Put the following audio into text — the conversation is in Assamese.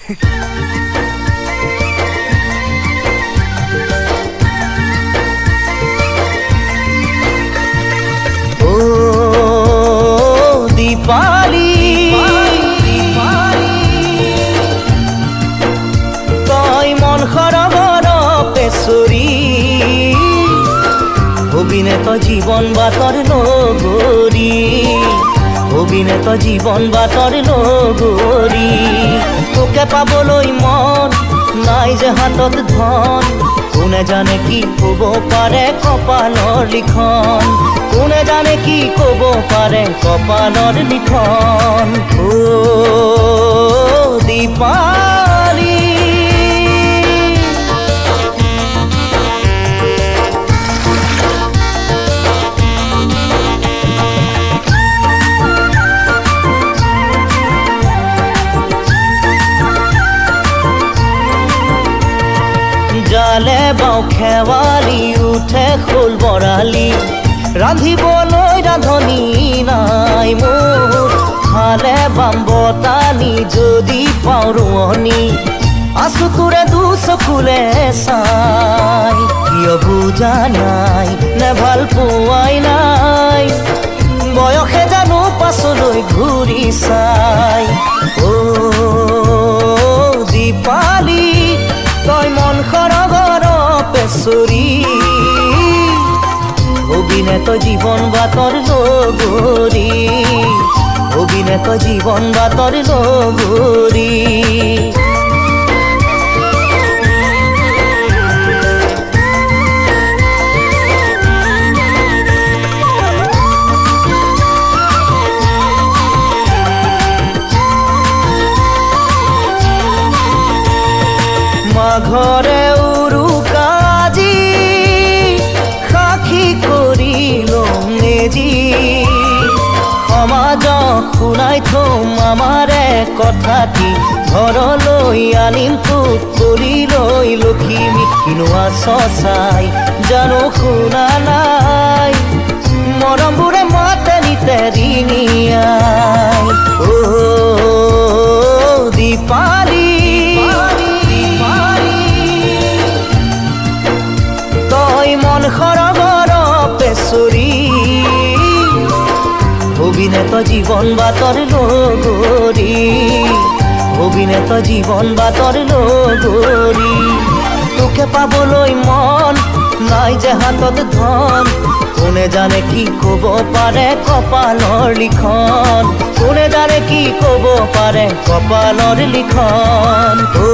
ও দীপালি তই মন খৰগৰ পেচৰি অভিনেত জীবন বাতৰ লগৰী অভিনেত জীবন বাতৰ লগৰী তোকে পাবলৈ মন নাই যে হাতত ধন কোনে জানে কি ক'ব পাৰে কপালৰ লিখন কোনে জানে কি ক'ব পাৰে কপালৰ লিখন ও দীপালি জালে বাও খেৱালি উঠে খোল বৰালি ৰান্ধিবলৈ ৰান্ধনি নাই মোৰ খালে বাম বতানি যদি পাওঁ ৰোৱনি আছো তোৰে দুচকুলে চাই কিয় বুজা নাই নে ভাল পোৱাই নাই বয়সে জানো পাছলৈ ঘূৰি চাই ও দীপালি তই মন খৰগৰ পেচৰি অভিনেত জীবন বাতৰ লগৰী অভিনেত জীবন বাতৰ লগৰী ঘৰে উৰুকাজি সাক্ষী কৰি লম নেজি সমাজক শুনাই থম আমাৰে কথাটি ঘৰলৈ আনিম তোক কৰি লৈ লখিমী কিনোৱা চচাই জানো শুনা নাই মৰমবোৰে মাতে নিতে ৰিঙিয়াই ও দীপালি মন খৰগৰ পেচৰি অভিনেত জীবন বাতৰ লগৰী অভিনেত জীবন বাতৰ লগৰী তোকে পাবলৈ মন নাই যে হাতত ধন কোনে জানে কি ক'ব পাৰে কপালৰ লিখন কোনে জানে কি ক'ব পাৰে কপালৰ লিখন ও